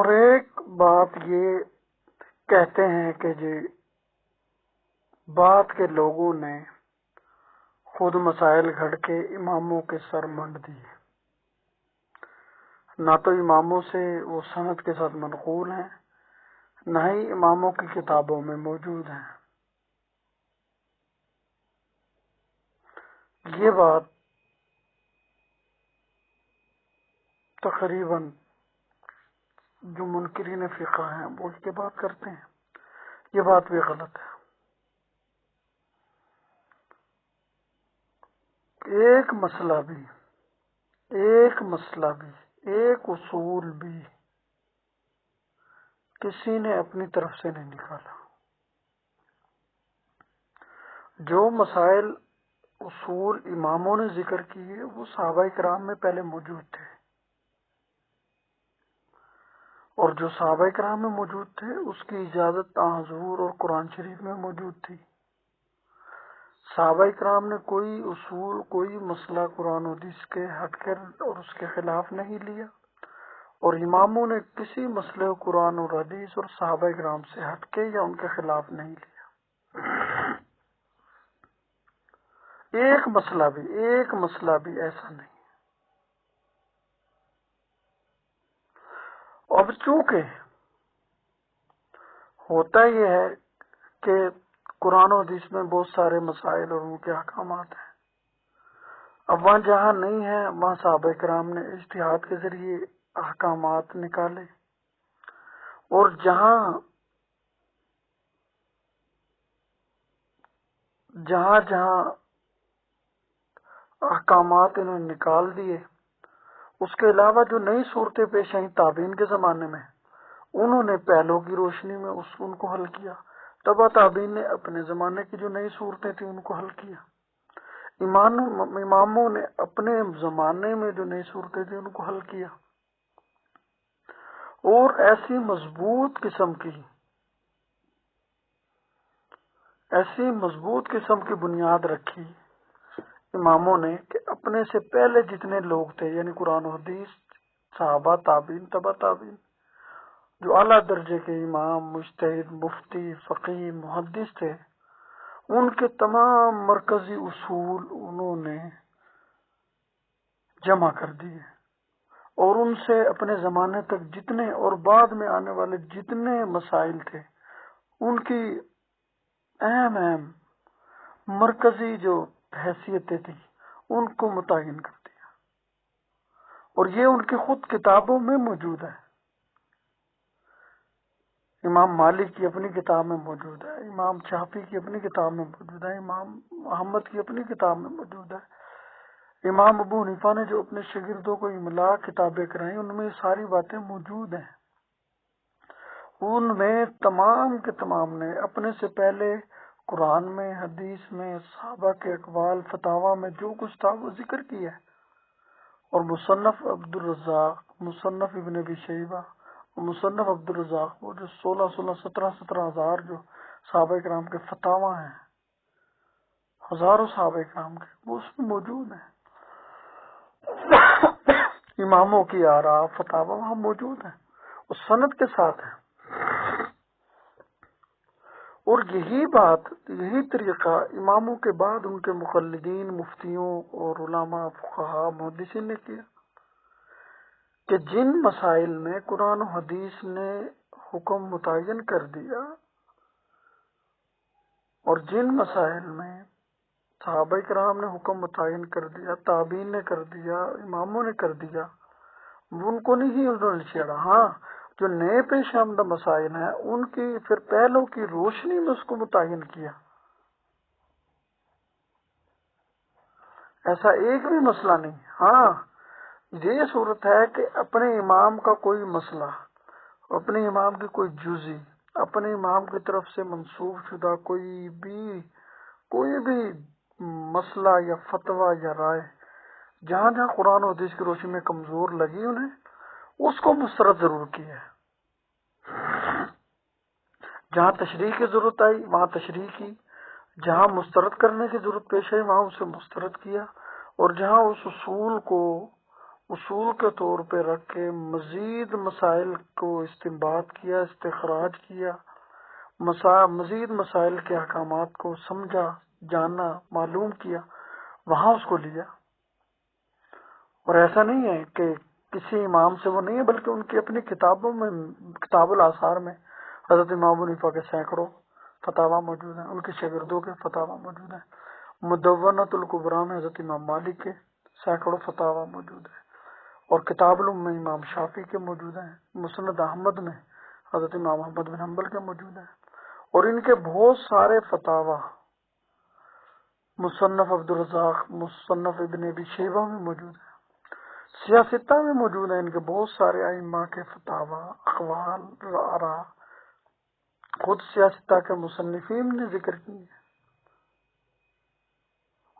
اور ایک بات یہ کہتے ہیں کہ جی بعد کے لوگوں نے خود مسائل گھڑ کے اماموں کے سر منڈ دیے، نہ تو اماموں سے وہ سند کے ساتھ منقول ہیں، نہ ہی اماموں کی کتابوں میں موجود ہیں۔ یہ بات تقریباً جو منکرین فقہ ہیں وہ اس کے بات کرتے ہیں، یہ بات بھی غلط ہے۔ ایک مسئلہ بھی، ایک اصول بھی کسی نے اپنی طرف سے نہیں نکالا۔ جو مسائل اصول اماموں نے ذکر کیے وہ صحابہ کرام میں پہلے موجود تھے، اور جو صحابہ کرام میں موجود تھے اس کی اجازت حضور اور قرآن شریف میں موجود تھی۔ صحابہ کرام نے کوئی اصول، کوئی مسئلہ قرآن و حدیث کے ہٹ کر اور اس کے خلاف نہیں لیا، اور اماموں نے کسی مسئلے کو قرآن اور حدیث اور صحابہ کرام سے ہٹ کے یا ان کے خلاف نہیں لیا۔ ایک مسئلہ بھی ایسا نہیں۔ اب چونکہ ہوتا یہ ہے کہ قرآن و حدیث میں بہت سارے مسائل اور ان کے احکامات ہیں، اب وہاں جہاں نہیں ہے وہاں صحابہ کرام نے اجتہاد کے ذریعے احکامات نکالے، اور جہاں احکامات انہوں نے نکال دیے، اس کے علاوہ جو نئی صورتیں پیش آئیں تابعین کے زمانے میں انہوں نے پہلوں کی روشنی میں ان کو حل کیا۔ تبع تابعین نے اپنے زمانے کی جو نئی صورتیں تھیں ان کو حل کیا۔ اماموں نے اپنے زمانے میں جو نئی صورتیں تھیں ان کو حل کیا، اور ایسی مضبوط قسم کی بنیاد رکھی اماموں نے کہ اپنے سے پہلے جتنے لوگ تھے، یعنی قرآن و حدیث، صحابہ، تابعین، تبع تابعین، جو اعلیٰ درجے کے امام، مجتہد، مفتی، فقیہ، محدث تھے، ان کے تمام مرکزی اصول انہوں نے جمع کر دیے، اور ان سے اپنے زمانے تک جتنے اور بعد میں آنے والے جتنے مسائل تھے ان کی اہم مرکزی جو حیثیتیں تھیں ان کو متعین کر دیا، اور یہ ان کی خود کتابوں میں موجود ہے۔ امام مالک کی اپنی کتاب میں موجود ہے، امام شافعی کی اپنی کتاب میں موجود ہے، امام محمد کی اپنی کتاب میں موجود ہے، امام ابو حنیفہ نے جو اپنے شاگردوں کو املا کتابیں کرائیں ان میں یہ ساری باتیں موجود ہیں۔ ان میں تمام کے تمام نے اپنے سے پہلے قرآن میں، حدیث میں، صحابہ کے اقوال، فتاوی میں جو کچھ تھا وہ ذکر کیا ہے، اور مصنف عبدالرزاق، مصنف ابن ابی شیبہ، مصنف عبدالرزاق، وہ جو 17 ہزار جو صحابہ کرام کے فتاوی ہیں، ہزاروں صحابہ کرام کے، وہ اس میں موجود ہیں۔ اماموں کی آراء، فتاوی وہاں موجود ہیں، اور سند کے ساتھ ہیں۔ اور یہی طریقہ اماموں کے بعد ان کے مقلدین، مفتیوں اور علماء، فقہاء، محدثین نے کیا، کہ جن مسائل میں قرآن و حدیث نے حکم متعین کر دیا، اور جن مسائل میں صحابہ کرام نے حکم متعین کر دیا، تابعین نے کر دیا، اماموں نے کر دیا، ان کو نہیں انہوں نے چھیڑا۔ ہاں جو نئے پیش آمدہ مسائل ہیں ان کی پھر پہلوں کی روشنی میں اس کو متعین کیا۔ ایسا ایک بھی مسئلہ نہیں۔ ہاں یہ صورت ہے کہ اپنے امام کا کوئی مسئلہ، اپنے امام کی کوئی جزی، اپنے امام کی طرف سے منسوب شدہ کوئی بھی مسئلہ یا فتویٰ یا رائے جہاں قرآن و حدیث کی روشنی میں کمزور لگی انہیں اس کو مسترد ضرور کیا ہے۔ جہاں تشریح کی ضرورت آئی وہاں تشریح کی، جہاں مسترد کرنے کی ضرورت پیش آئی وہاں اسے مسترد کیا، اور جہاں اس اصول کو اصول کے طور پہ رکھ کے مزید مسائل کو استنباط کیا، استخراج کیا، مزید مسائل کے احکامات کو سمجھا، جانا، معلوم کیا، وہاں اس کو لیا۔ اور ایسا نہیں ہے کہ کسی امام سے وہ نہیں ہے، بلکہ ان کی اپنی کتابوں میں، کتاب الآثار میں حضرت امام ابو حنیفہ کے سینکڑوں فتاوی موجود ہیں، ان کے شاگردوں کے فتاوی موجود ہیں۔ مدونۃ الکبریٰ میں حضرت امام مالک کے سینکڑوں فتاوی موجود ہیں، اور کتاب الام میں امام شافعی کے موجود ہیں، مسند احمد میں حضرت امام احمد بن حنبل کے موجود ہیں، اور ان کے بہت سارے فتاوی مصنف عبدالرزاق، مصنف ابن ابی شیبہ میں موجود ہیں، سیاستہ میں موجود ہیں، ان کے بہت سارے ائمہ کے فتاوی، اقوال، آراء خود سیاستہ کے مصنفین نے ذکر کی ہے۔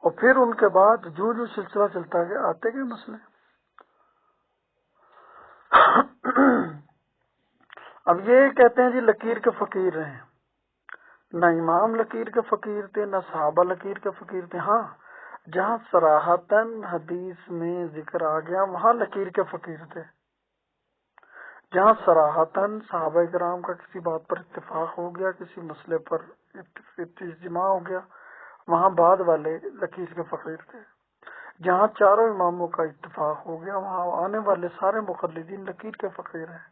اور پھر ان کے بعد جو سلسلہ چلتا گیا آتے گئے مسئلے۔ اب یہ کہتے ہیں جی لکیر کے فقیر رہے، نہ امام لکیر کے فقیر تھے، نہ صحابہ لکیر کے فقیر تھے۔ ہاں جہاں صراحتاً حدیث میں ذکر آ گیا وہاں لکیر کے فقیر تھے، جہاں صراحتاً صحابہ کرام کا کسی بات پر اتفاق ہو گیا، کسی مسئلے پر اجماع ہو گیا، وہاں بعد والے لکیر کے فقیر تھے۔ جہاں چاروں اماموں کا اتفاق ہو گیا وہاں آنے والے سارے مقلدین لکیر کے فقیر ہیں۔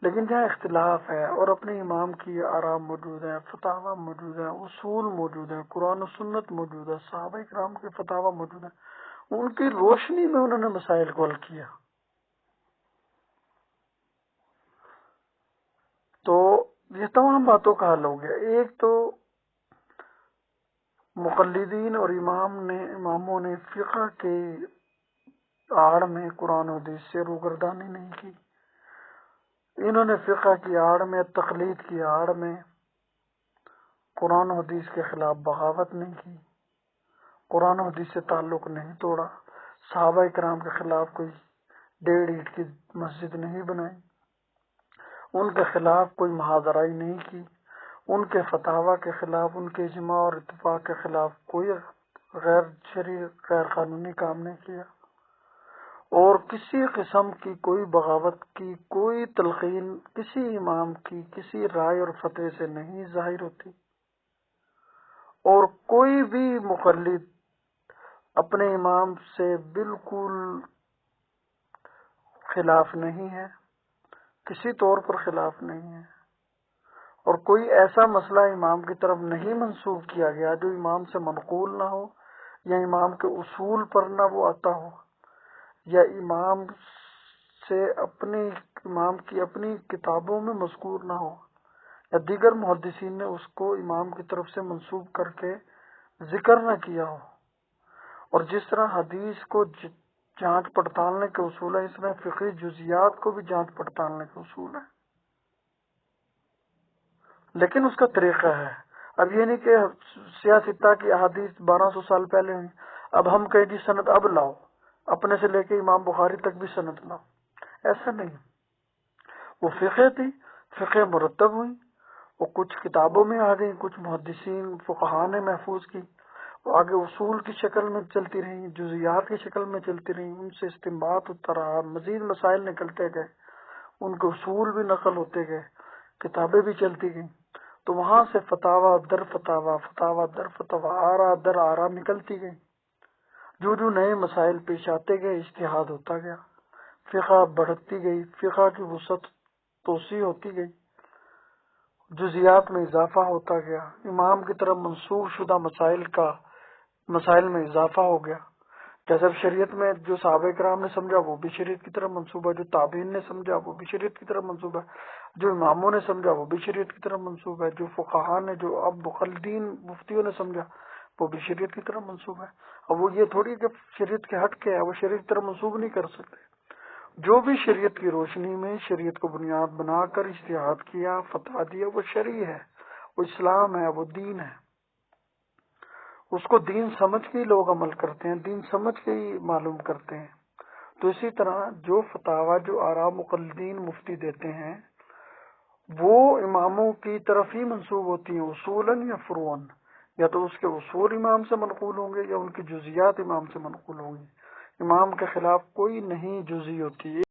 لیکن جہاں اختلاف ہے اور اپنے امام کی آراء موجود ہیں، فتاوی موجود ہیں، اصول موجود ہیں، قرآن و سنت موجود ہے، صحابہ کرام کے فتاوی موجود ہیں، ان کی روشنی میں انہوں نے مسائل کو حل کیا۔ تو یہ تمام باتوں کا حل ہو گیا۔ ایک تو مقلدین اور اماموں نے فقہ کے آڑ میں قرآن و حدیث سے روگردانی نہیں کی، انہوں نے فقہ کی آڑ میں، تقلید کی آڑ میں قرآن و حدیث کے خلاف بغاوت نہیں کی، قرآن و حدیث سے تعلق نہیں توڑا، صحابہ کرام کے خلاف کوئی 1.5 اینٹ کی مسجد نہیں بنائی، ان کے خلاف کوئی محاذرائی نہیں کی، ان کے فتاوی کے خلاف، ان کے اجماع اور اتفاق کے خلاف کوئی غیر شرعی، غیر قانونی کام نہیں کیا، اور کسی قسم کی کوئی بغاوت کی کوئی تلقین کسی امام کی کسی رائے اور فتوے سے نہیں ظاہر ہوتی، اور کوئی بھی مقلد اپنے امام سے بالکل خلاف نہیں ہے، کسی طور پر خلاف نہیں ہے، اور کوئی ایسا مسئلہ امام کی طرف نہیں منسوب کیا گیا جو امام سے منقول نہ ہو، یا امام کے اصول پر نہ وہ آتا ہو، یا امام کی اپنی کتابوں میں مذکور نہ ہو، یا دیگر محدثین نے اس کو امام کی طرف سے منسوب کر کے ذکر نہ کیا ہو۔ اور جس طرح حدیث کو جانچ پڑتالنے کے اصول ہیں، اس طرح فقہی جزیات کو بھی جانچ پڑتالنے کے اصول ہیں، لیکن اس کا طریقہ ہے۔ اب یہ نہیں کہ سیاستہ کی احادیث 1200 سال پہلے ہوئی، اب ہم کہیں جی سند اب لاؤ، اپنے سے لے کے امام بخاری تک بھی سند لاؤ، ایسا نہیں۔ وہ فقہ تھی، فقہ مرتب ہوئی، وہ کچھ کتابوں میں آ گئی، کچھ محدثین فقہاء نے محفوظ کی، وہ آگے اصول کی شکل میں چلتی رہی، جزیات کی شکل میں چلتی رہی، ان سے استنباط ہوتا رہا، مزید مسائل نکلتے گئے، ان کے اصول بھی نقل ہوتے گئے، کتابیں بھی چلتی گئیں، تو وہاں سے فتاوی در فتاوی، فتاوی در فتاوی، آراء در آراء نکلتی گئی، جو نئے مسائل پیش آتے گئے اجتہاد ہوتا گیا، فقہ بڑھتی گئی، فقہ کی وسعت توسیع ہوتی گئی، جزیات میں اضافہ ہوتا گیا، امام کی طرف منسوب شدہ مسائل میں اضافہ ہو گیا، جیسے شریعت میں جو صحابہ کرام نے سمجھا وہ بھی شریعت کی طرف منسوب ہے، جو تابعین نے سمجھا وہ بھی شریعت کی طرف منسوب ہے، جو اماموں نے سمجھا وہ بھی شریعت کی طرف منسوب ہے، جو فقہاء نے، جو اب مقلدین مفتیوں نے سمجھا وہ بھی شریعت کی طرف منسوب ہے۔ اب وہ یہ تھوڑی کہ شریعت کے ہٹ کے ہے، وہ شریعت کی طرف منسوب نہیں کر سکتے۔ جو بھی شریعت کی روشنی میں شریعت کو بنیاد بنا کر اجتہاد کیا، فتویٰ دیا، وہ شرعی ہے، وہ اسلام ہے، وہ دین ہے، اس کو دین سمجھ کے ہی لوگ عمل کرتے ہیں، دین سمجھ کے ہی معلوم کرتے ہیں۔ تو اسی طرح جو فتاویٰ، جو آراء مقلدین مفتی دیتے ہیں وہ اماموں کی طرف ہی منسوب ہوتی ہیں، اصولاً یا فروعاً، یا تو اس کے اصول امام سے منقول ہوں گے یا ان کی جزیات امام سے منقول ہوں گی، امام کے خلاف کوئی نہیں جزی ہوتی ہے۔